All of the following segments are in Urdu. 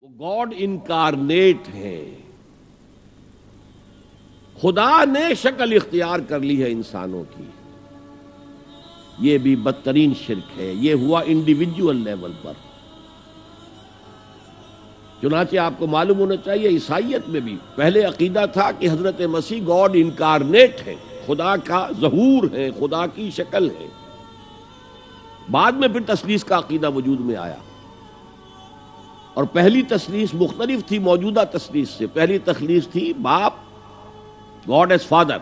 گاڈ انکارنیٹ ہے. خدا نے شکل اختیار کر لی ہے انسانوں کی. یہ بھی بدترین شرک ہے. یہ ہوا انڈیویجول لیول پر. چنانچہ آپ کو معلوم ہونا چاہیے عیسائیت میں بھی پہلے عقیدہ تھا کہ حضرت مسیح گاڈ انکارنیٹ ہے، خدا کا ظہور ہے، خدا کی شکل ہے. بعد میں پھر تثلیث کا عقیدہ وجود میں آیا، اور پہلی تثلیث مختلف تھی موجودہ تثلیث سے. پہلی تثلیث تھی باپ، God as father,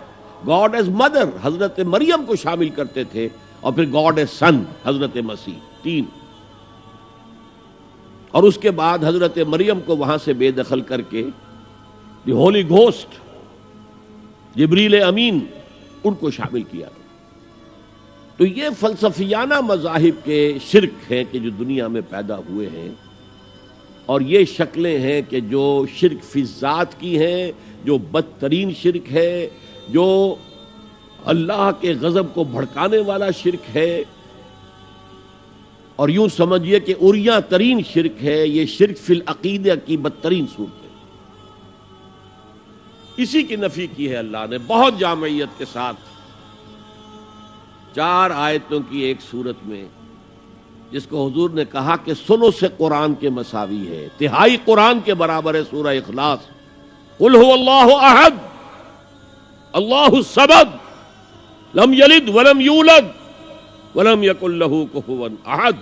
God as mother, حضرت مریم کو شامل کرتے تھے، اور پھر گاڈ ایز سن، حضرت مسیح. تین. اور اس کے بعد حضرت مریم کو وہاں سے بے دخل کر کے دی ہولی گھوسٹ، جبریل امین، ان کو شامل کیا. تو یہ فلسفیانہ مذاہب کے شرک ہیں کہ جو دنیا میں پیدا ہوئے ہیں، اور یہ شکلیں ہیں کہ جو شرک فی ذات کی ہیں، جو بدترین شرک ہے، جو اللہ کے غضب کو بھڑکانے والا شرک ہے، اور یوں سمجھیے کہ اریاں ترین شرک ہے. یہ شرک فی العقیدہ کی بدترین صورت ہے. اسی کی نفی کی ہے اللہ نے بہت جامعیت کے ساتھ 4 آیتوں کی ایک صورت میں، جس کو حضور نے کہا کہ ثلث قرآن کے مساوی ہے، تہائی قرآن کے برابر ہے. سورہ اخلاص، قل هو اللہ احد اللہ الصمد لم یلد ولم یولد ولم یکن لہ کفوا احد.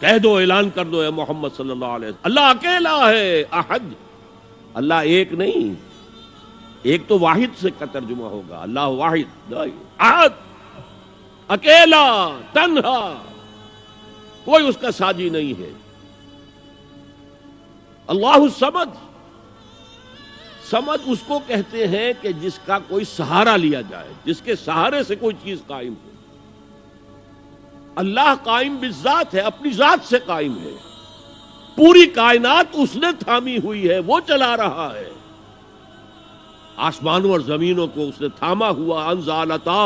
کہہ دو، اعلان کر دو اے محمد صلی اللہ علیہ وسلم، اللہ اکیلا ہے. احد، اللہ ایک نہیں، ایک تو واحد سے کا ترجمہ ہوگا، اللہ واحد. احد، اکیلا، تنہا، کوئی اس کا ساجی نہیں ہے. اللہ الصمد، سمد اس کو کہتے ہیں کہ جس کا کوئی سہارا لیا جائے، جس کے سہارے سے کوئی چیز قائم ہو. اللہ قائم بالذات ہے، اپنی ذات سے قائم ہے. پوری کائنات اس نے تھامی ہوئی ہے، وہ چلا رہا ہے. آسمانوں اور زمینوں کو اس نے تھاما ہوا، انزالتا،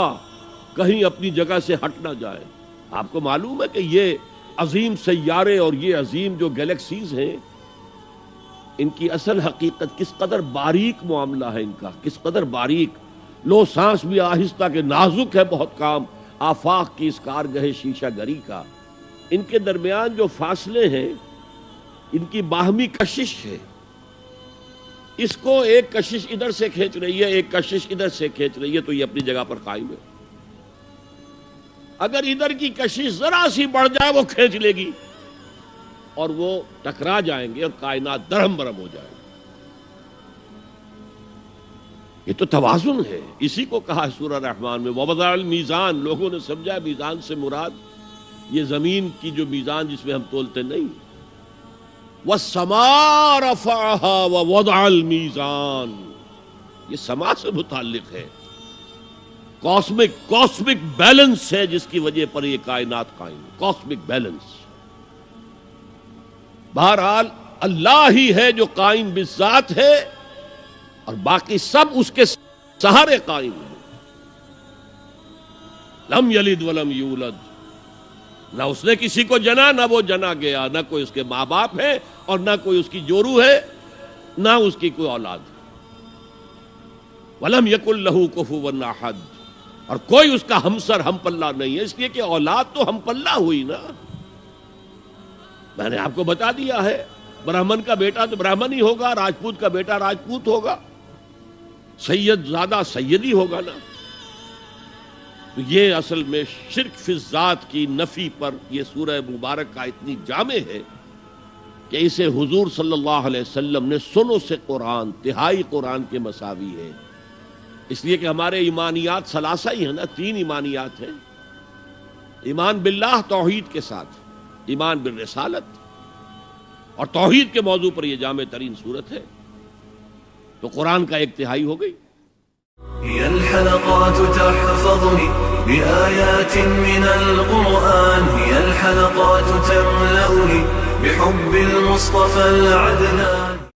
کہیں اپنی جگہ سے ہٹ نہ جائے. آپ کو معلوم ہے کہ یہ عظیم سیارے اور یہ عظیم جو گیلیکسیز ہیں، ان کی اصل حقیقت کس قدر باریک معاملہ ہے ان کا، کس قدر باریک. لو سانس بھی آہستہ کہ نازک ہے بہت کام آفاق کی اس کارگہ شیشہ گری کا. ان کے درمیان جو فاصلے ہیں، ان کی باہمی کشش ہے. اس کو ایک کشش ادھر سے کھینچ رہی ہے، ایک کشش ادھر سے کھینچ رہی ہے، تو یہ اپنی جگہ پر قائم ہے. اگر ادھر کی کشش ذرا سی بڑھ جائے وہ کھینچ لے گی، اور وہ ٹکرا جائیں گے اور کائنات درہم برہم ہو جائے گی. یہ تو توازن ہے. اسی کو کہا ہے سورہ رحمان میں ووضع المیزان. لوگوں نے سمجھا میزان سے مراد یہ زمین کی جو میزان جس میں ہم تولتے نہیں، والسماء رفعها ووضع المیزان، یہ سما سے متعلق ہے. کاسمک بیلنس ہے جس کی وجہ پر یہ کائنات قائم ہے. Cosmic balance. بہرحال اللہ ہی ہے جو قائم بالذات ہے، اور باقی سب اس کے سہارے قائم ہیں. لم یلد ولم یولد، نہ اس نے کسی کو جنا، نہ وہ جنا گیا، نہ کوئی اس کے ماں باپ ہے، اور نہ کوئی اس کی جورو ہے، نہ اس کی کوئی اولاد. ولم یکن لہ کفوا احد، اور کوئی اس کا ہمسر ہم پلہ نہیں ہے. اس لیے کہ اولاد تو ہم پلہ ہوئی نا. میں نے آپ کو بتا دیا ہے، برہمن کا بیٹا تو برہمن ہی ہوگا، راجپوت کا بیٹا راجپوت ہوگا، سید زادہ سیدی ہوگا نا. تو یہ اصل میں شرک فی الذات کی نفی پر یہ سورہ مبارک کا اتنی جامع ہے کہ اسے حضور صلی اللہ علیہ وسلم نے ثلث قرآن، تہائی قرآن کے مساوی ہے. اس لیے کہ ہمارے ایمانیات ثلاثہ ہی ہیں نا، 3 ایمانیات ہیں. ایمان باللہ توحید کے ساتھ، ایمان بالرسالت، اور توحید کے موضوع پر یہ جامع ترین صورت ہے. تو قرآن کا 1 تہائی ہو گئی. هي الحلقات تحفظني بآيات من القرآن، هي الحلقات تملأني بحب المصطفى العدنان.